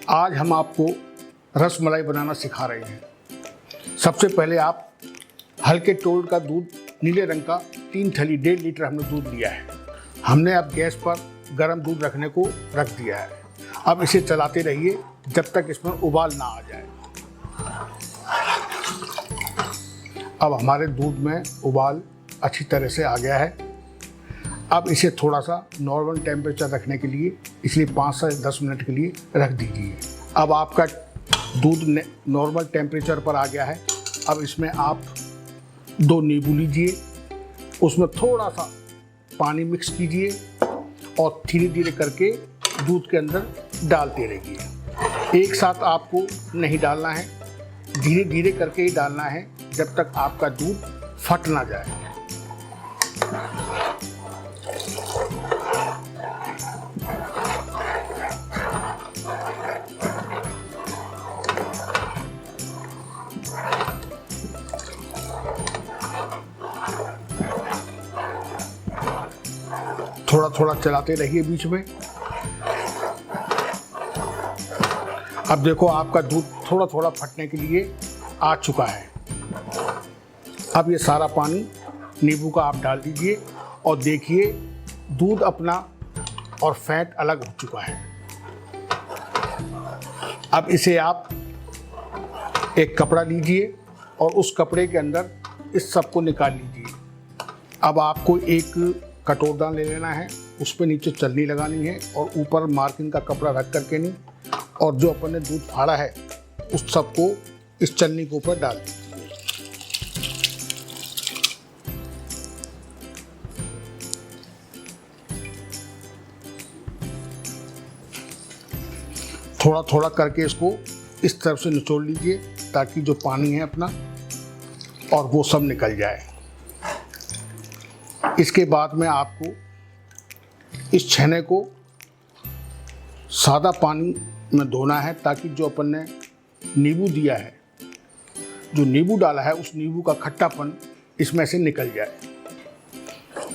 आज हम आपको रसमलाई बनाना सिखा रहे हैं। सबसे पहले आप हल्के टोल्ड का दूध, नीले रंग का 3 थैली 1.5 लीटर हमने दूध लिया है। हमने अब गैस पर गर्म दूध रखने को रख दिया है। अब इसे चलाते रहिए जब तक इसमें उबाल ना आ जाए। अब हमारे दूध में उबाल अच्छी तरह से आ गया है। अब इसे थोड़ा सा नॉर्मल टेम्परेचर रखने के लिए, इसलिए 5 से 10 मिनट के लिए रख दीजिए। अब आपका दूध नॉर्मल टेम्परेचर पर आ गया है। अब इसमें आप 2 नींबू लीजिए, उसमें थोड़ा सा पानी मिक्स कीजिए और धीरे धीरे करके दूध के अंदर डालते रहिए। एक साथ आपको नहीं डालना है, धीरे धीरे करके ही डालना है जब तक आपका दूध फट ना जाए। थोड़ा थोड़ा चलाते रहिए बीच में। अब देखो आपका दूध थोड़ा थोड़ा फटने के लिए आ चुका है। अब ये सारा पानी नींबू का आप डाल दीजिए और देखिए दूध अपना और फैट अलग हो चुका है। अब इसे आप एक कपड़ा लीजिए और उस कपड़े के अंदर इस सब को निकाल लीजिए। अब आपको एक कटोरदान ले लेना है, उस पर नीचे चलनी लगानी है और ऊपर मार्किंग का कपड़ा रख करके नहीं, और जो अपन ने दूध फाड़ा है उस सब को इस चलनी के ऊपर डाल दीजिए। थोड़ा थोड़ा करके इसको इस तरफ से निचोड़ लीजिए ताकि जो पानी है अपना और वो सब निकल जाए। इसके बाद में आपको इस छेने को सादा पानी में धोना है ताकि जो अपन ने नींबू दिया है, जो नींबू डाला है, उस नींबू का खट्टापन इसमें से निकल जाए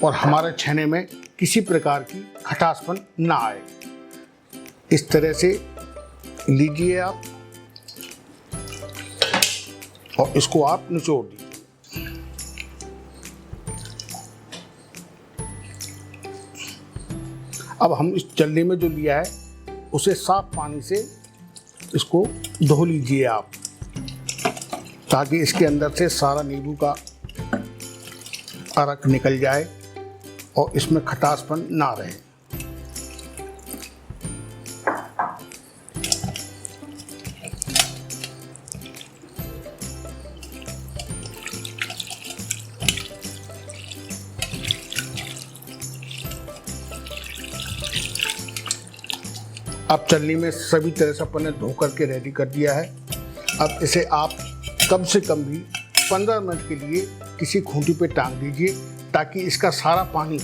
और हमारे छेने में किसी प्रकार की खटासपन ना आए। इस तरह से लीजिए आप और इसको आप निचोड़ दीजिए। अब हम इस चलनी में जो लिया है उसे साफ पानी से इसको धो लीजिए आप, ताकि इसके अंदर से सारा नींबू का अरक निकल जाए और इसमें खटासपन ना रहे। अब चलनी में सभी तरह से अपन ने धो करके रेडी कर दिया है। अब इसे आप कम से कम भी 15 मिनट के लिए किसी खूंटी पे टांग दीजिए ताकि इसका सारा पानी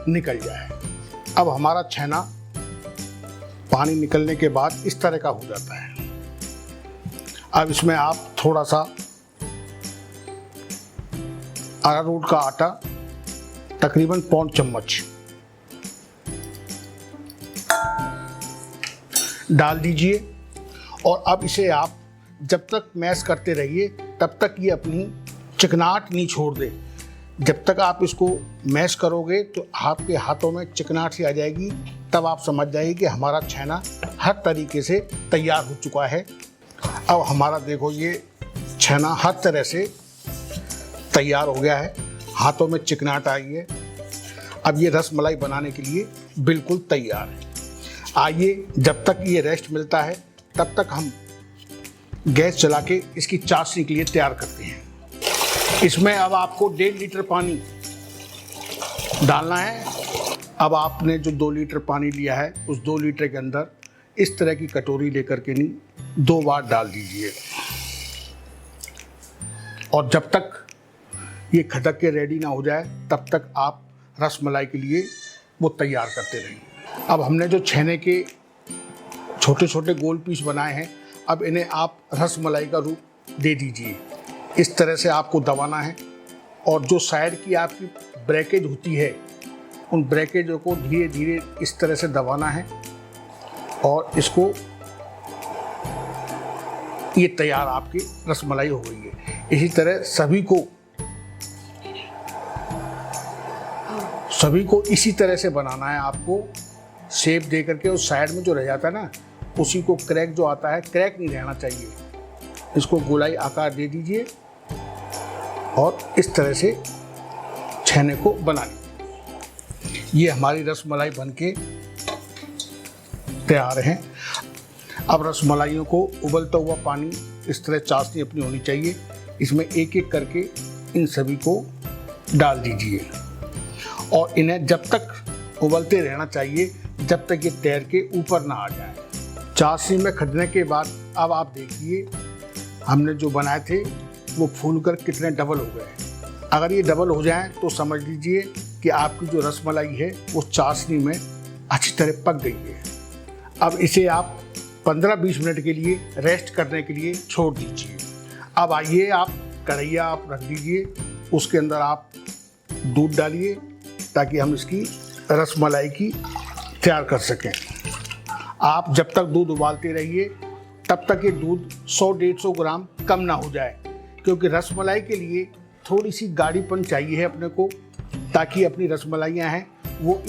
निकल जाए। अब हमारा छेना पानी निकलने के बाद इस तरह का हो जाता है। अब इसमें आप थोड़ा सा अरारोट का आटा, तकरीबन 1 चम्मच डाल दीजिए और अब इसे आप जब तक मैश करते रहिए तब तक ये अपनी चिकनाहट नहीं छोड़ दे। जब तक आप इसको मैश करोगे तो आपके हाथों में चिकनाहट सी आ जाएगी, तब आप समझ जाइए कि हमारा छेना हर तरीके से तैयार हो चुका है। अब हमारा देखो ये छेना हर तरह से तैयार हो गया है, हाथों में चिकनाहट आई है। अब ये रसमलाई बनाने के लिए बिल्कुल तैयार है। आइए, जब तक ये रेस्ट मिलता है तब तक हम गैस चला के इसकी चाशनी के लिए तैयार करते हैं। इसमें अब आपको 1.5 लीटर पानी डालना है। अब आपने जो 2 लीटर पानी लिया है उस 2 लीटर के अंदर इस तरह की कटोरी लेकर के नहीं 2 बार डाल दीजिए और जब तक ये खदक के रेडी ना हो जाए तब तक आप रसमलाई के लिए वो तैयार करते रहिए। अब हमने जो छेने के छोटे छोटे गोल पीस बनाए हैं, अब इन्हें आप रसमलाई का रूप दे दीजिए। इस तरह से आपको दबाना है और जो साइड की आपकी ब्रेकेज होती है उन ब्रेकेजों को धीरे धीरे इस तरह से दबाना है और इसको ये तैयार आपकी रसमलाई हो गई है। इसी तरह सभी को इसी तरह से बनाना है आपको, शेप दे करके। उस साइड में जो रह जाता है ना, उसी को क्रैक जो आता है, क्रैक नहीं रहना चाहिए। इसको गोलाई आकार दे दीजिए और इस तरह से छेने को बना लीजिए। ये हमारी रसमलाई बनके तैयार है। अब रसमलाइयों को उबलता हुआ पानी, इस तरह चाशनी अपनी होनी चाहिए, इसमें एक एक करके इन सभी को डाल दीजिए और इन्हें जब तक उबलते रहना चाहिए जब तक ये तैर के ऊपर ना आ जाए। चाशनी में खदने के बाद अब आप देखिए हमने जो बनाए थे वो फूलकर कितने डबल हो गए। अगर ये डबल हो जाएं तो समझ लीजिए कि आपकी जो रसमलाई है वो चाशनी में अच्छी तरह पक गई है। अब इसे आप 15-20 मिनट के लिए रेस्ट करने के लिए छोड़ दीजिए। अब आइए आप कढ़ैया आप रख दीजिए, उसके अंदर आप दूध डालिए ताकि हम इसकी रसमलाई की तैयार कर सकें। आप जब तक दूध उबालते रहिए तब तक ये दूध 100-150 ग्राम कम ना हो जाए, क्योंकि रसमलाई के लिए थोड़ी सी गाढ़ीपन चाहिए है अपने को, ताकि अपनी रसमलाइयाँ हैं वो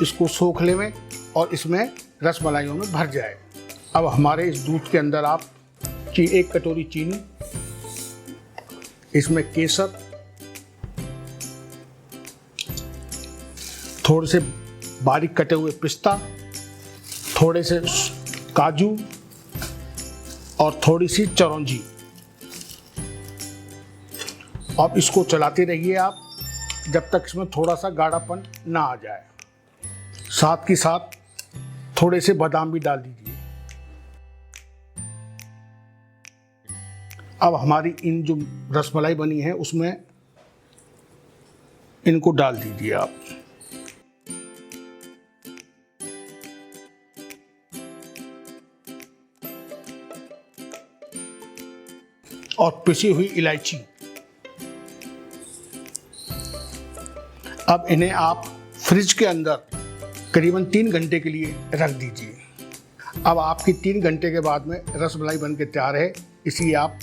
इसको सोख लें और इसमें रसमलाइयों में भर जाए। अब हमारे इस दूध के अंदर आप 1 कटोरी चीनी, इसमें केसर, थोड़े से बारीक कटे हुए पिस्ता, थोड़े से काजू और थोड़ी सी चिरौंजी। अब इसको चलाते रहिए आप जब तक इसमें थोड़ा सा गाढ़ापन ना आ जाए। साथ ही साथ थोड़े से बादाम भी डाल दीजिए। अब हमारी इन जो रसमलाई बनी है उसमें इनको डाल दीजिए आप। और पिसी हुई इलायची। अब इन्हें आप फ्रिज के अंदर करीबन 3 घंटे के लिए रख दीजिए। अब आपकी 3 घंटे के बाद में रसमलाई बनके तैयार है। इसी आप